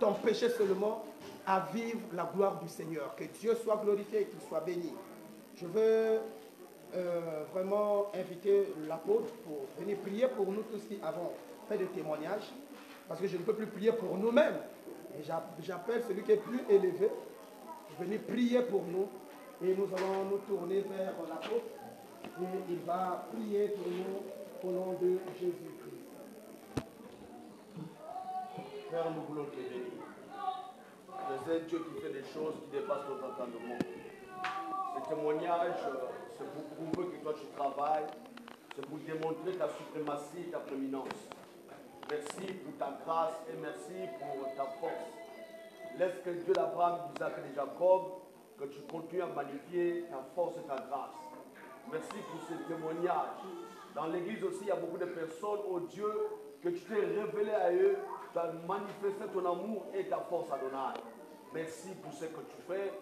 t'empêcher seulement à vivre la gloire du Seigneur. Que Dieu soit glorifié et qu'il soit béni. Je veux vraiment inviter l'apôtre pour venir prier pour nous tous qui avons fait des témoignages. Parce que je ne peux plus prier pour nous-mêmes. Et j'appelle celui qui est plus élevé de venir prier pour nous. Et nous allons nous tourner vers l'apôtre. Et il va prier pour nous au nom de Jésus-Christ. Père, nous voulons te bénir. Tu es un Dieu qui fait des choses qui dépassent notre entendement. Ce témoignage, c'est pour prouver que toi tu travailles, c'est pour démontrer ta suprématie et ta prééminence. Merci pour ta grâce et merci pour ta force. Laisse que Dieu d'Abraham, d'Isaac et de Jacob, que tu continues à magnifier ta force et ta grâce. Merci pour ce témoignage Dans l'église aussi, il y a beaucoup de personnes, oh Dieu, que tu t'es révélé à eux, tu as manifesté ton amour et ta force à Adonai. Merci pour ce que tu fais.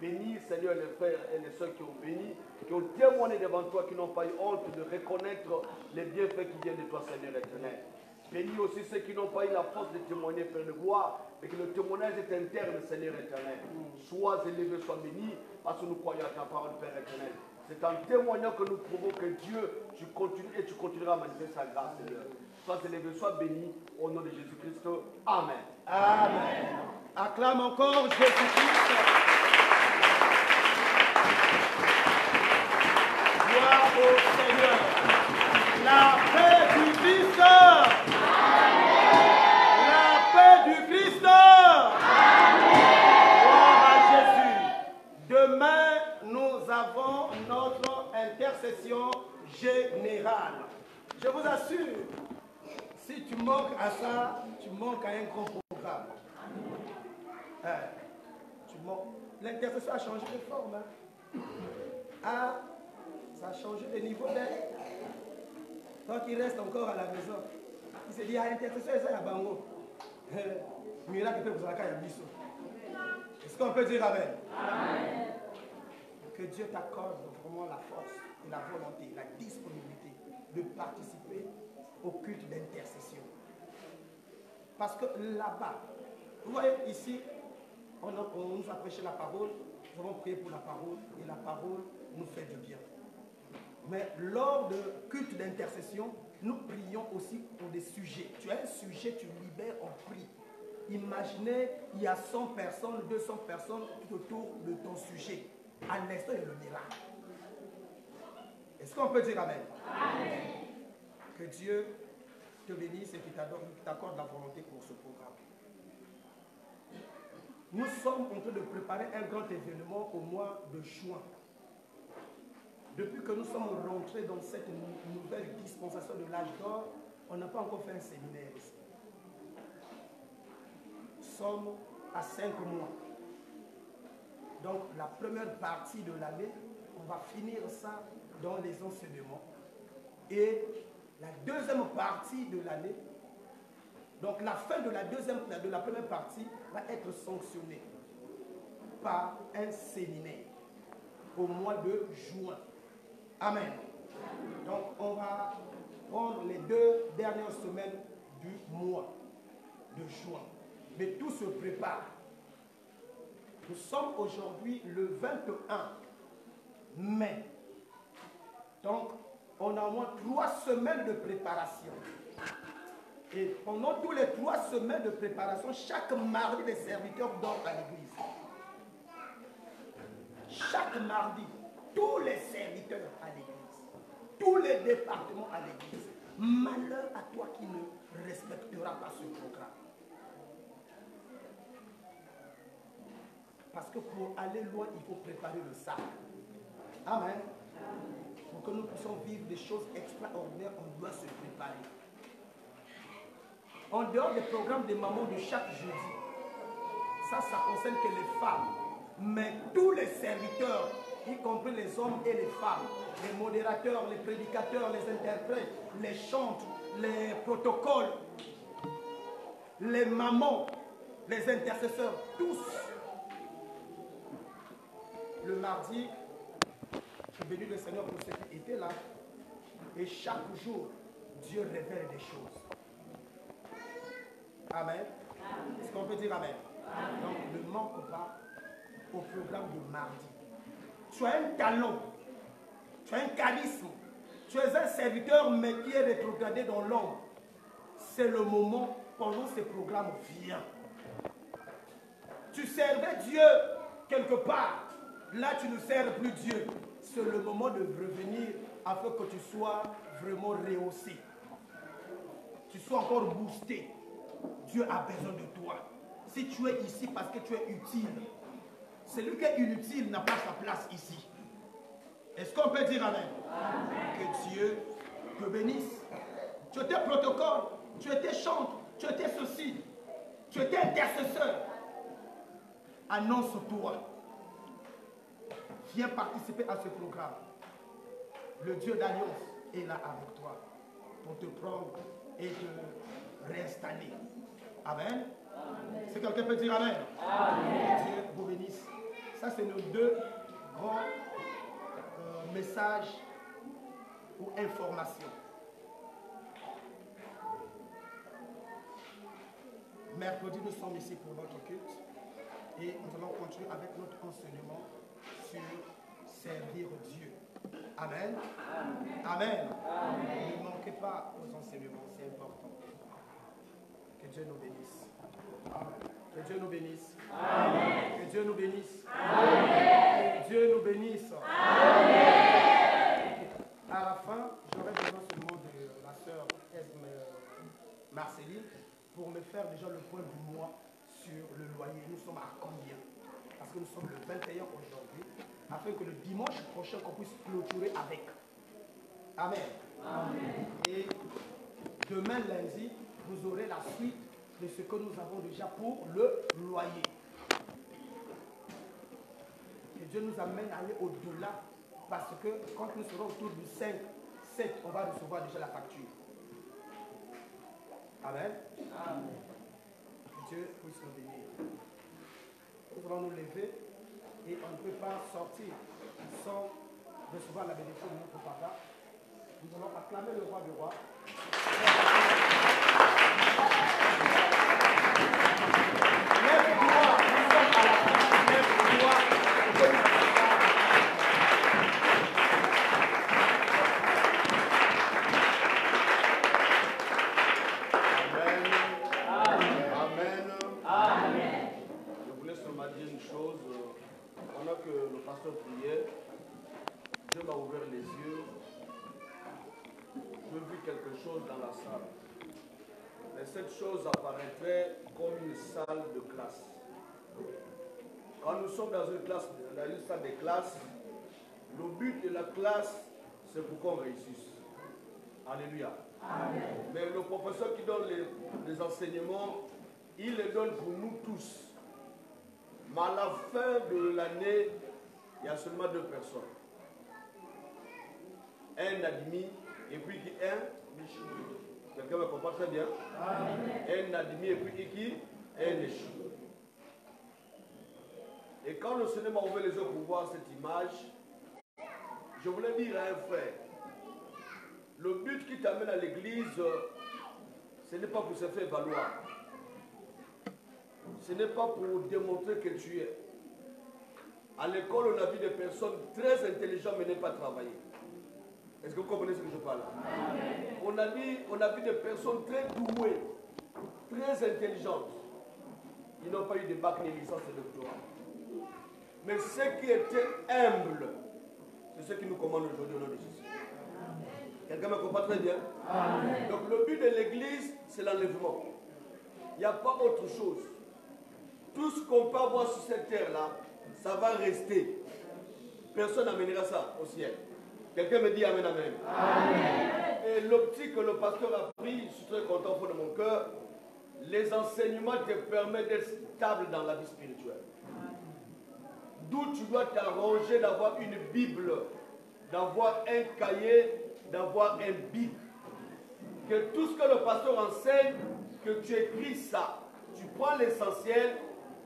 Bénis, Seigneur, les frères et les sœurs qui ont béni, qui ont témoigné devant toi, qui n'ont pas eu honte de reconnaître les bienfaits qui viennent de toi, Seigneur éternel. Bénis aussi ceux qui n'ont pas eu la force de témoigner, Père de gloire, et que le témoignage est interne, Seigneur éternel. Sois élevé, sois béni, parce que nous croyons à ta parole, Père éternel. C'est en témoignant que nous prouvons que Dieu, tu continues et tu continueras à manifester sa grâce, Seigneur. Sois élevé, sois béni, au nom de Jésus-Christ. Amen. Amen. Acclame encore Jésus-Christ. Gloire au Seigneur. La paix du Christ. La paix du Christ. Gloire à Jésus. Demain, nous avons notre intercession générale. Je vous assure, si tu manques à ça, tu manques à un grand programme. L'intercession a changé de forme. Hein? Ah, ça a changé de niveau d'aide. Toi qui restes encore à la maison, il se dit, ah, intercession, ça y a bango. Miracle peut vous accueillir à Bissau. Est-ce qu'on peut dire amen? Amen. Que Dieu t'accorde vraiment la force et la volonté, la disponibilité de participer au culte d'intercession. Parce que là-bas, vous voyez ici, on nous a prêché la parole, nous avons prié pour la parole et la parole nous fait du bien. Mais lors de culte d'intercession, nous prions aussi pour des sujets. Tu as un sujet, tu libères, on prie. Imaginez, il y a 100 personnes, 200 personnes tout autour de ton sujet. À l'instant, il y a le miracle. Est-ce qu'on peut dire amen? Amen. Que Dieu te bénisse et qu'il t'accorde la volonté pour ce programme. Nous sommes en train de préparer un grand événement au mois de juin. Depuis que nous sommes rentrés dans cette nouvelle dispensation de l'âge d'or, on n'a pas encore fait un séminaire ici. Nous sommes à 5 mois. Donc la première partie de l'année, on va finir ça dans les enseignements. Et la deuxième partie de l'année, donc la fin de la première partie va être sanctionnée par un séminaire au mois de juin. Amen. Donc on va prendre les 2 dernières semaines du mois de juin. Mais tout se prépare. Nous sommes aujourd'hui le 21 mai. Donc on a au moins 3 semaines de préparation. Et pendant tous les 3 semaines de préparation, chaque mardi, les serviteurs dorment à l'église. Chaque mardi, tous les serviteurs à l'église. Tous les départements à l'église. Malheur à toi qui ne respectera pas ce programme. Parce que pour aller loin, il faut préparer le sac. Amen. Pour que nous puissions vivre des choses extraordinaires, on doit se préparer. En dehors des programmes des mamans de chaque jeudi, ça concerne que les femmes. Mais tous les serviteurs, y compris les hommes et les femmes, les modérateurs, les prédicateurs, les interprètes, les chantres, les protocoles, les mamans, les intercesseurs, tous. Le mardi, je bénis le Seigneur pour ceux qui étaient là. Et chaque jour, Dieu révèle des choses. Amen. Est-ce qu'on peut dire amen? Amen. Donc ne manque pas au programme de mardi. Tu as un talent, tu as un charisme, tu es un serviteur mais qui est rétrogradé dans l'ombre. C'est le moment pendant ce programme vient. Tu servais Dieu quelque part, là tu ne sers plus Dieu. C'est le moment de revenir afin que tu sois vraiment rehaussé. Tu sois encore boosté. Dieu a besoin de toi. Si tu es ici parce que tu es utile, celui qui est inutile n'a pas sa place ici. Est-ce qu'on peut dire amen? Amen. Que Dieu te bénisse. Tu étais protocole, tu étais chantre, tu étais ceci, tu étais intercesseur. Annonce-toi. Viens participer à ce programme. Le Dieu d'Alliance est là avec toi pour te prendre et te réinstaller. Amen. Si quelqu'un peut dire Amen. Amen. Dieu vous bénisse. Ça, c'est nos deux grands messages ou informations. Mercredi, nous sommes ici pour notre culte et nous allons continuer avec notre enseignement sur servir Dieu. Amen. Amen. Amen. Ne manquez pas aux enseignements, c'est important. Que Dieu nous bénisse. Que Dieu nous bénisse. Amen. Que Dieu nous bénisse. Amen. Que Dieu nous bénisse. Amen. À la fin, j'aurai besoin seulement de la sœur Marceline pour me faire déjà le point du mois sur le loyer. Nous sommes à combien? Parce que nous sommes le 21 aujourd'hui, afin que le dimanche prochain, qu'on puisse clôturer avec. Amen. Amen. Et demain lundi, vous aurez la suite de ce que nous avons déjà pour le loyer. Que Dieu nous amène à aller au-delà, parce que quand nous serons autour du 5, 7, on va recevoir déjà la facture. Amen. Amen. Que Dieu puisse nous bénir. Nous allons nous lever et on ne peut pas sortir sans recevoir la bénédiction de notre Papa. Nous allons acclamer le roi du roi. Prière, Dieu m'a ouvert les yeux, je vis quelque chose dans la salle. Mais cette chose apparaîtrait comme une salle de classe. Quand nous sommes dans une salle de classe, le but de la classe, c'est pour qu'on réussisse. Alléluia. Amen. Mais le professeur qui donne les enseignements, il les donne pour nous tous. Mais à la fin de l'année, il y a seulement 2 personnes. Un admis et puis qui un échoué. Quelqu'un me comprend très bien? Un admis et puis qui un échoué. Et quand le Seigneur m'a ouvert les yeux pour voir cette image, je voulais dire à un frère, le but qui t'amène à l'église, ce n'est pas pour se faire valoir. Ce n'est pas pour démontrer que tu es. À l'école, on a vu des personnes très intelligentes mais n'ont pas travaillé. Est-ce que vous comprenez ce que je parle? On a vu des personnes très douées, très intelligentes. Ils n'ont pas eu de bac ni licence et doctorat. Mais ceux qui étaient humbles, c'est ceux qui nous commandent aujourd'hui au nom de Jésus. Quelqu'un me comprend très bien? Amen. Donc le but de l'église, c'est l'enlèvement. Il n'y a pas autre chose. Tout ce qu'on peut avoir sur cette terre-là, ça va rester. Personne n'amènera ça au ciel. Quelqu'un me dit Amen, Amen. Amen. Et l'optique que le pasteur a pris, je suis très content au fond de mon cœur, les enseignements te permettent d'être stable dans la vie spirituelle. D'où tu dois t'arranger d'avoir une Bible, d'avoir un cahier, d'avoir un bic. Que tout ce que le pasteur enseigne, que tu écris ça. Tu prends l'essentiel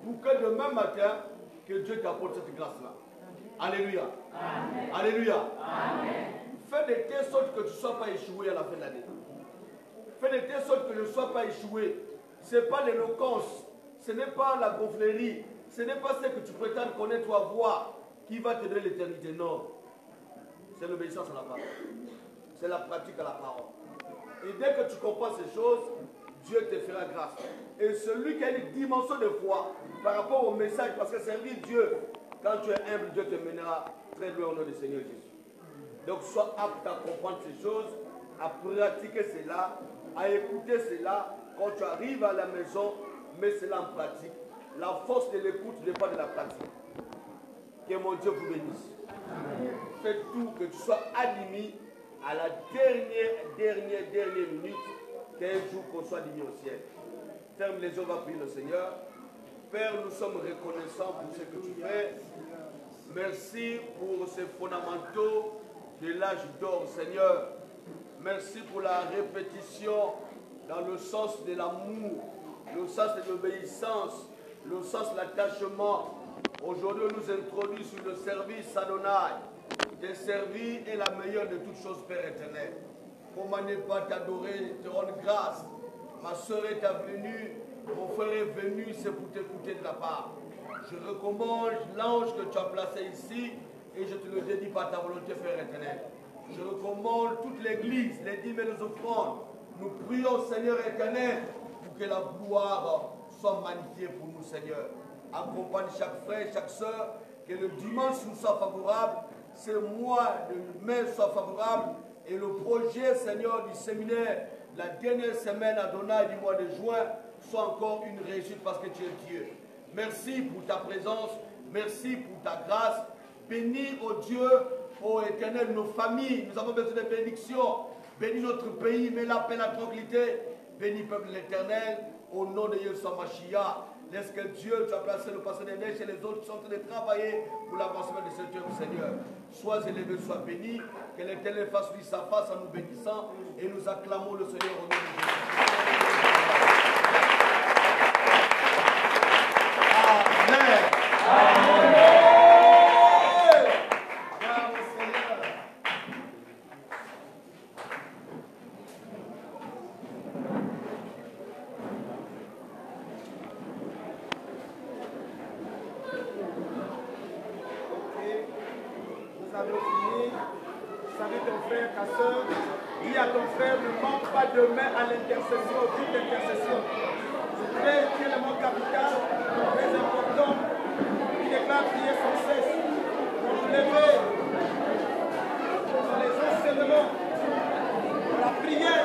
pour que demain matin, que Dieu t'apporte cette grâce-là. Alléluia. Amen. Alléluia. Amen. Fais de telle sorte que tu ne sois pas échoué à la fin de l'année. Fais de telle sorte que tu ne sois pas échoué. Ce n'est pas l'éloquence, ce n'est pas la gonflerie, ce n'est pas ce que tu prétends connaître ou avoir qui va te donner l'éternité. Non. C'est l'obéissance à la parole. C'est la pratique à la parole. Et dès que tu comprends ces choses, Dieu te fera grâce. Et celui qui a une dimension de foi par rapport au message, parce que servir Dieu, quand tu es humble, Dieu te mènera très loin au nom du Seigneur Jésus. Donc sois apte à comprendre ces choses, à pratiquer cela, à écouter cela. Quand tu arrives à la maison, mets cela en pratique. La force de l'écoute dépend de la pratique. Que mon Dieu vous bénisse. Fais tout, que tu sois admis à la dernière minute, qu'un jour qu'on soit admis au ciel. Ferme les yeux, on va prier le Seigneur. Père, nous sommes reconnaissants pour ce que tu fais. Merci pour ces fondamentaux de l'âge d'or, Seigneur. Merci pour la répétition dans le sens de l'amour, le sens de l'obéissance, le sens de l'attachement. Aujourd'hui, on nous introduit sur le service Adonai. Te servir est la meilleure de toutes choses, Père éternel. Comment ne pas t'adorer, te rendre grâce. Ma soeur est venue, mon frère est venu, c'est pour t'écouter de la part. Je recommande l'ange que tu as placé ici et je te le dédie par ta volonté, Père éternel. Je recommande toute l'église, les dîmes et les offrandes. Nous prions, Seigneur éternel, pour que la gloire soit magnifiée pour nous, Seigneur. Accompagne chaque frère, chaque soeur, que le dimanche nous soit favorable, ce mois de mai soit favorable, et le projet, Seigneur, du séminaire, la dernière semaine à Adonai du mois de juin, soit encore une réussite parce que tu es Dieu. Merci pour ta présence, merci pour ta grâce. Bénis, oh Dieu, ô éternel, nos familles, nous avons besoin de bénédictions. Bénis notre pays, mets la paix, la tranquillité. Bénis peuple de l'éternel, au nom de Yeshua Mashiach. Laisse que Dieu, tu as placé le passé des neiges et les autres qui sont en train de travailler pour l'avancement de cette œuvre, Seigneur. Sois élevé, sois béni. Que l'éternel fasse lui sa face en nous bénissant. Et nous acclamons le Seigneur au nom de Jésus. Amen. Amen. Dis à ton frère, ne manque pas de main à l'intercession, au but d'intercession. C'est très élément capital, très important. Il déclare prier sans cesse. Pour lever dans les enseignements, dans la prière.